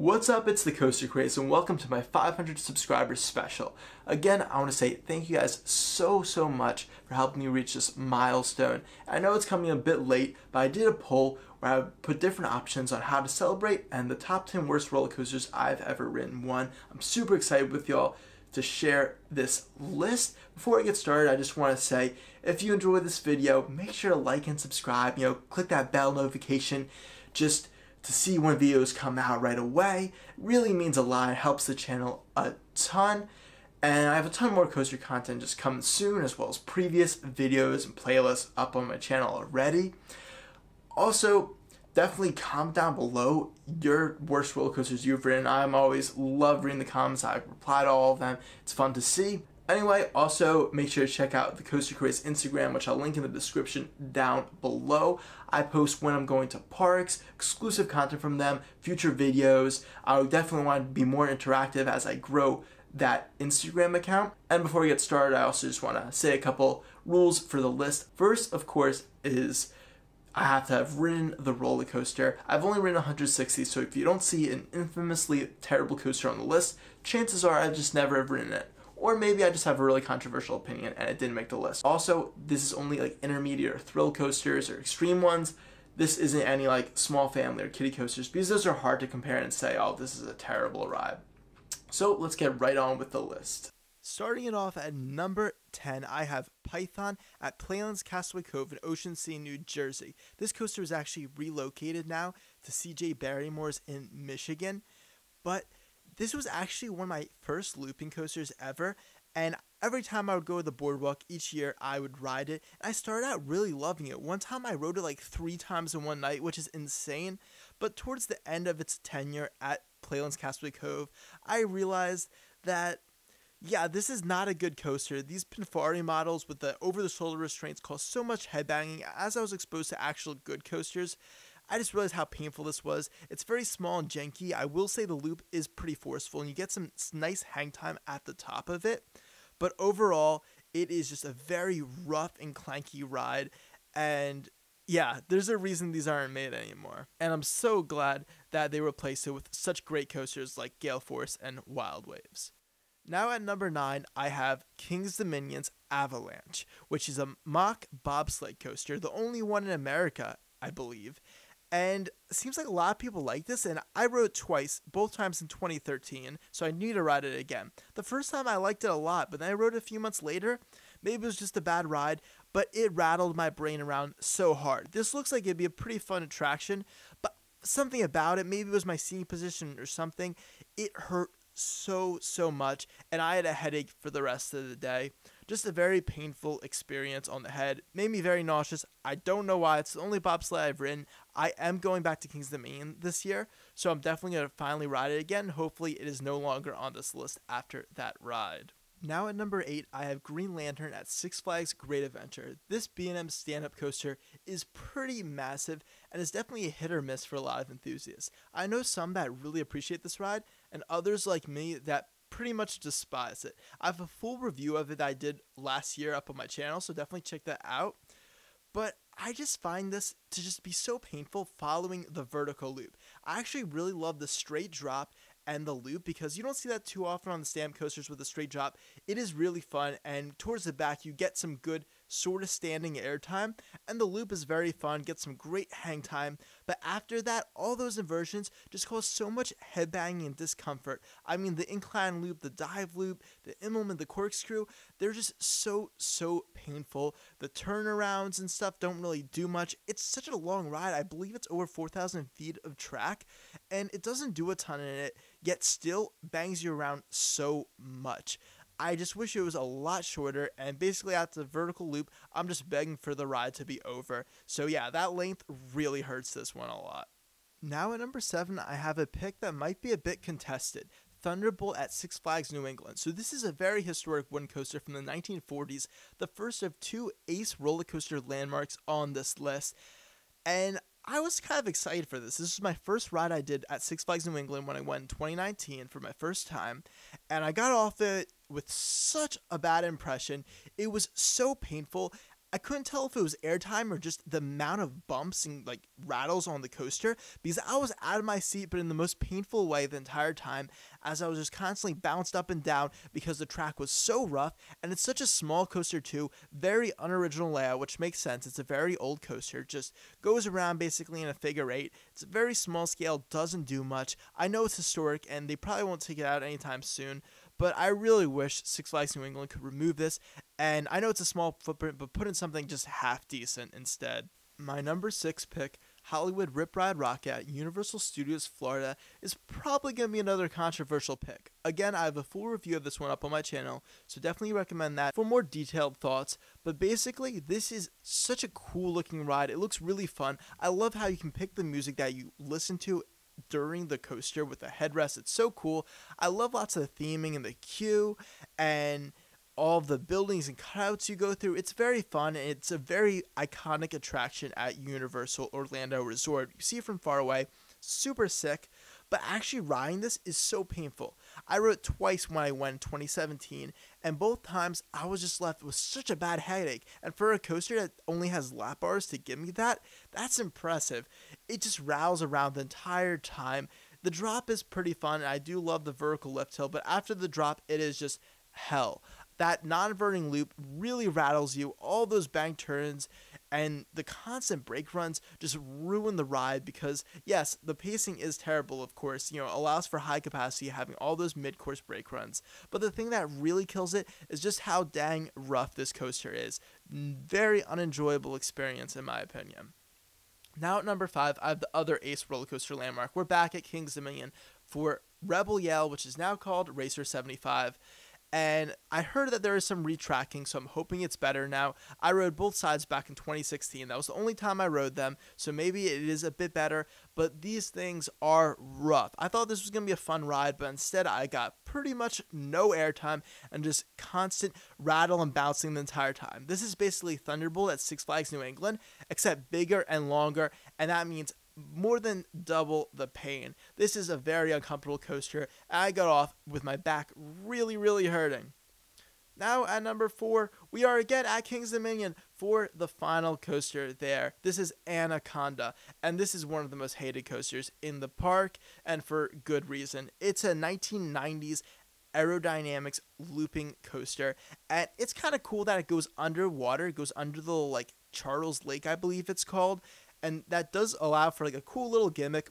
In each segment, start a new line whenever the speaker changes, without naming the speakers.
What's up, it's the Coaster Craze and welcome to my 500 subscribers special. Again, I want to say thank you guys so much for helping me reach this milestone. I know it's coming a bit late, but I did a poll where I put different options on how to celebrate, and the top 10 worst roller coasters I've ever ridden won. I'm super excited with y'all to share this list. Before I get started, I just want to say, if you enjoyed this video, make sure to like and subscribe, click that bell notification just to see when videos come out right away. It really means a lot. It helps the channel a ton. And I have a ton more coaster content just coming soon, as well as previous videos and playlists up on my channel already. Also, definitely comment down below your worst roller coasters you've ridden. I'm always love reading the comments. I reply to all of them. It's fun to see. Anyway, also make sure to check out the Coaster Craze Instagram, which I'll link in the description down below. I post when I'm going to parks, exclusive content from them, future videos. I definitely want to be more interactive as I grow that Instagram account. And before we get started, I also just want to say a couple rules for the list. First, of course, is I have to have ridden the roller coaster. I've only ridden 160, so if you don't see an infamously terrible coaster on the list, chances are I just never have ridden it. Or maybe I just have a really controversial opinion and it didn't make the list. Also, this is only like intermediate or thrill coasters or extreme ones. This isn't any like small family or kiddie coasters, because those are hard to compare and say, oh, this is a terrible ride. So let's get right on with the list. Starting it off at number 10, I have Python at Playland's Castaway Cove in Ocean City, New Jersey. This coaster is actually relocated now to C.J. Barrymore's in Michigan, but this was actually one of my first looping coasters ever, and every time I would go to the boardwalk each year, I would ride it, and I started out really loving it. One time I rode it like 3 times in one night, which is insane, but towards the end of its tenure at Playland's Castaway Cove, I realized that, yeah, this is not a good coaster. These Pinfari models with the over-the-shoulder restraints cause so much headbanging. As I was exposed to actual good coasters, I just realized how painful this was. It's very small and janky. I will say the loop is pretty forceful, and you get some nice hang time at the top of it. But overall, it is just a very rough and clanky ride. And yeah, there's a reason these aren't made anymore. And I'm so glad that they replaced it with such great coasters like Gale Force and Wild Waves. Now at number 9, I have King's Dominion's Avalanche, which is a mock bobsled coaster, the only one in America, I believe. And it seems like a lot of people like this, and I rode it twice, both times in 2013, so I need to ride it again. The first time I liked it a lot, but then I rode it a few months later. Maybe it was just a bad ride, but it rattled my brain around so hard. This looks like it'd be a pretty fun attraction, but something about it, maybe it was my seating position or something, it hurt so much, and I had a headache for the rest of the day. Just a very painful experience on the head. Made me very nauseous. I don't know why. It's the only bobsled I've ridden. I am going back to King's Dominion this year, so I'm definitely going to finally ride it again. Hopefully it is no longer on this list after that ride. Now at number 8, I have Green Lantern at Six Flags Great Adventure. This B&M stand-up coaster is pretty massive and is definitely a hit or miss for a lot of enthusiasts. I know some that really appreciate this ride, and others like me that pretty much despise it. I have a full review of it that I did last year up on my channel, so definitely check that out. But I just find this to just be so painful following the vertical loop. I actually really love the straight drop and the loop, because you don't see that too often on the stand coasters with a straight drop. It is really fun, and towards the back you get some good sort of standing air time, and the loop is very fun, get some great hang time, but after that, all those inversions just cause so much headbanging and discomfort. I mean, the incline loop, the dive loop, the Immelman, the corkscrew, they're just so painful. The turnarounds and stuff don't really do much. It's such a long ride. I believe it's over 4,000 feet of track, and it doesn't do a ton in it, yet still bangs you around so much. I just wish it was a lot shorter, and basically at the vertical loop, I'm just begging for the ride to be over. So yeah, that length really hurts this one a lot. Now at number 7, I have a pick that might be a bit contested. Thunderbolt at Six Flags New England. So this is a very historic wooden coaster from the 1940s, the first of 2 ace roller coaster landmarks on this list. And I was kind of excited for this. This is my first ride I did at Six Flags New England when I went in 2019 for my first time, and I got off it with such a bad impression. It was so painful. I couldn't tell if it was airtime or just the amount of bumps and like rattles on the coaster, because I was out of my seat, but in the most painful way the entire time, as I was just constantly bounced up and down because the track was so rough, and it's such a small coaster too, very unoriginal layout, which makes sense. It's a very old coaster, just goes around basically in a figure eight. It's a very small scale, doesn't do much. I know it's historic and they probably won't take it out anytime soon, but I really wish Six Flags New England could remove this, and I know it's a small footprint, but put in something just half decent instead. My number 6 pick, Hollywood Rip Ride Rocket at Universal Studios Florida, is probably going to be another controversial pick. Again, I have a full review of this one up on my channel, so definitely recommend that for more detailed thoughts. But basically, this is such a cool looking ride. It looks really fun. I love how you can pick the music that you listen to during the coaster with a headrest. It's so cool. I love lots of the theming and the queue and all of the buildings and cutouts you go through. It's very fun, and it's a very iconic attraction at Universal Orlando Resort. You see it from far away, super sick, but actually riding this is so painful. I rode it twice when I went in 2017, and both times I was just left with such a bad headache. And for a coaster that only has lap bars to give me that, that's impressive. It just rattles around the entire time. The drop is pretty fun, and I do love the vertical lift hill, but after the drop, it is just hell. That non-inverting loop really rattles you. All those bank turns and the constant brake runs just ruin the ride because, yes, the pacing is terrible, of course. Allows for high capacity, having all those mid-course brake runs. But the thing that really kills it is just how dang rough this coaster is. Very unenjoyable experience, in my opinion. Now at number 5, I have the other ace roller coaster landmark. We're back at Kings Dominion for Rebel Yell, which is now called Racer 75. And I heard that there is some retracking, so I'm hoping it's better now. I rode both sides back in 2016. That was the only time I rode them, so maybe it is a bit better, but these things are rough. I thought this was going to be a fun ride, but instead I got pretty much no airtime and just constant rattle and bouncing the entire time. This is basically Thunderbolt at Six Flags New England, except bigger and longer, and that means more than double the pain. This is a very uncomfortable coaster, and I got off with my back really, really hurting. Now at number 4, we are again at Kings Dominion for the final coaster there. This is Anaconda, and this is one of the most hated coasters in the park, and for good reason. It's a 1990s aerodynamics looping coaster, and it's kind of cool that it goes underwater. It goes under the Charles Lake, I believe it's called. And that does allow for a cool little gimmick,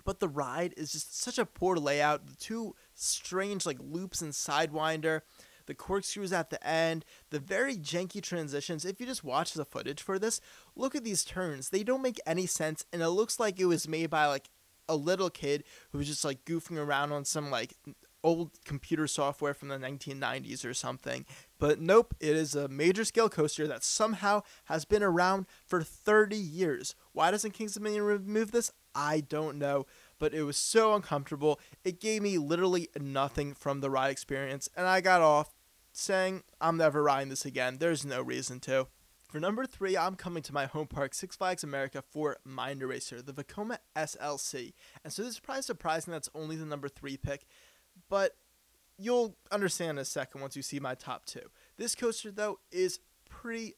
but the ride is just such a poor layout. The two strange loops and sidewinder, the corkscrews at the end, the very janky transitions. If you just watch the footage for this, look at these turns. They don't make any sense, and it looks like it was made by a little kid who was just goofing around on some old computer software from the 1990s or something. But nope, it is a major scale coaster that somehow has been around for 30 years. Why doesn't Kings Dominion remove this? I don't know, but it was so uncomfortable. It gave me literally nothing from the ride experience, and I got off saying, I'm never riding this again. There's no reason to. For number 3, I'm coming to my home park, Six Flags America, for Mind Eraser, the Vekoma SLC. And so this is probably surprising that's only the number 3 pick, but you'll understand in a second once you see my top 2. This coaster, though, is pretty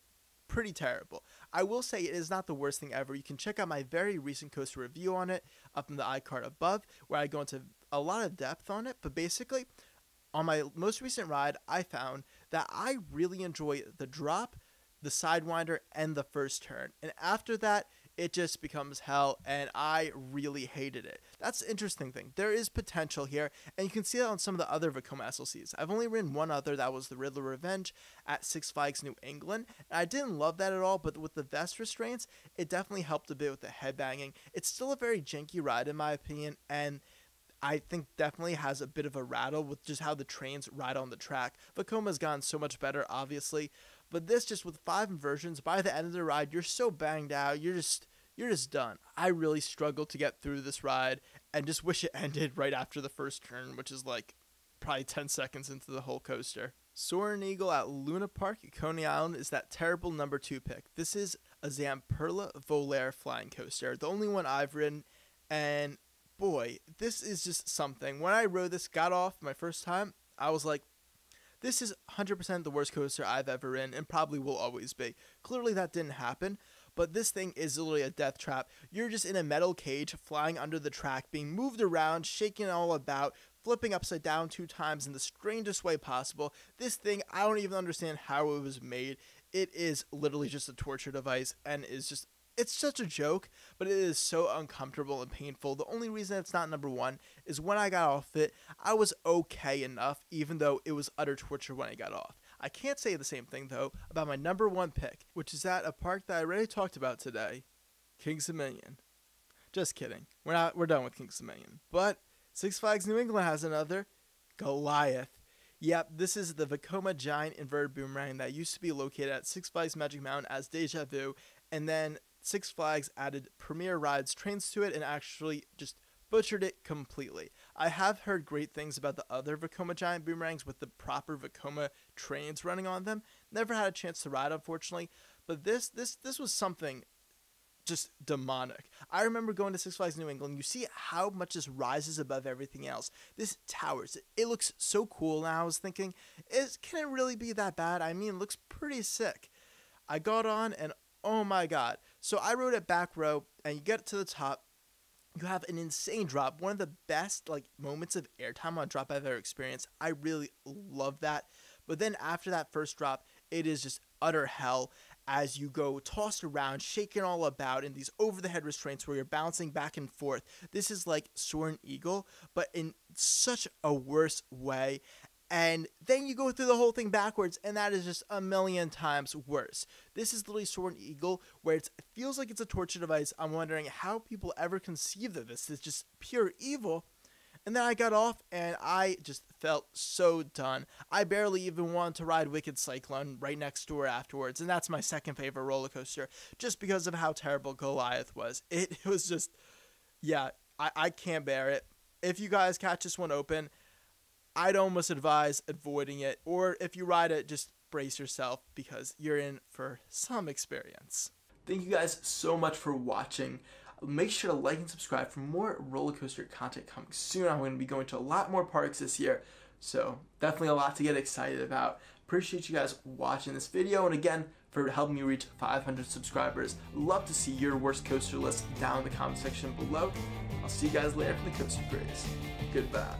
terrible. I will say it is not the worst thing ever. You can check out my very recent coaster review on it up in the iCard above, where I go into a lot of depth on it. But basically, on my most recent ride, I found that I really enjoy the drop, the sidewinder, and the first turn. And after that, it just becomes hell, and I really hated it. That's the interesting thing. There is potential here, and you can see that on some of the other Vekoma SLCs. I've only ridden one other, that was the Riddler Revenge at Six Flags New England, and I didn't love that at all, but with the vest restraints, it definitely helped a bit with the headbanging. It's still a very janky ride, in my opinion, and I think definitely has a bit of a rattle with just how the trains ride on the track. Vekoma's gotten so much better, obviously, but this, just with 5 inversions, by the end of the ride, you're so banged out, you're just done. I really struggled to get through this ride and just wish it ended right after the first turn, which is probably 10 seconds into the whole coaster. Soaring Eagle at Luna Park at Coney Island is that terrible number 2 pick. This is a Zamperla Volaire flying coaster, the only one I've ridden, and boy, this is just something. When I rode this, got off my first time, I was like, this is 100% the worst coaster I've ever ridden and probably will always be. Clearly that didn't happen, but this thing is literally a death trap. You're just in a metal cage flying under the track, being moved around, shaking all about, flipping upside down 2 times in the strangest way possible. This thing, I don't even understand how it was made. It is literally just a torture device and is just, it's such a joke, but it is so uncomfortable and painful. The only reason it's not number 1 is when I got off it, I was okay enough, even though it was utter torture when I got off. I can't say the same thing, though, about my number 1 pick, which is at a park that I already talked about today, Kings Dominion. Just kidding. We're done with Kings Dominion. But Six Flags New England has another, Goliath. Yep, this is the Vekoma giant inverted boomerang that used to be located at Six Flags Magic Mountain as Deja Vu, and then Six Flags added Premier Rides trains to it and actually just butchered it completely. I have heard great things about the other Vekoma giant boomerangs with the proper Vekoma trains running on them. Never had a chance to ride, unfortunately, but this was something just demonic. I remember going to Six Flags New England. You see how much this rises above everything else. This towers. It looks so cool. And I was thinking, can it really be that bad? I mean, it looks pretty sick. I got on and oh my god. So I rode it back row and you get to the top. You have an insane drop. One of the best moments of airtime on a drop I've ever experienced. I really love that. But then after that first drop, it is just utter hell as you go tossed around, shaking all about in these over-the-head restraints where you're bouncing back and forth. This is like Soaring Eagle, but in such a worse way. And then you go through the whole thing backwards, and that is just a million times worse. This is literally Soaring Eagle, where it feels like it's a torture device. I'm wondering how people ever conceived of this. It's just pure evil. And then I got off, and I just felt so done. I barely even wanted to ride Wicked Cyclone right next door afterwards, and that's my second favorite roller coaster, just because of how terrible Goliath was. It was just, yeah, I can't bear it. If you guys catch this one open, I'd almost advise avoiding it, or if you ride it, just brace yourself because you're in for some experience. Thank you guys so much for watching. Make sure to like and subscribe for more roller coaster content coming soon. I'm going to be going to a lot more parks this year, so definitely a lot to get excited about. Appreciate you guys watching this video, and again, for helping me reach 500 subscribers. Love to see your worst coaster list down in the comment section below. I'll see you guys later for the coaster craze. Goodbye.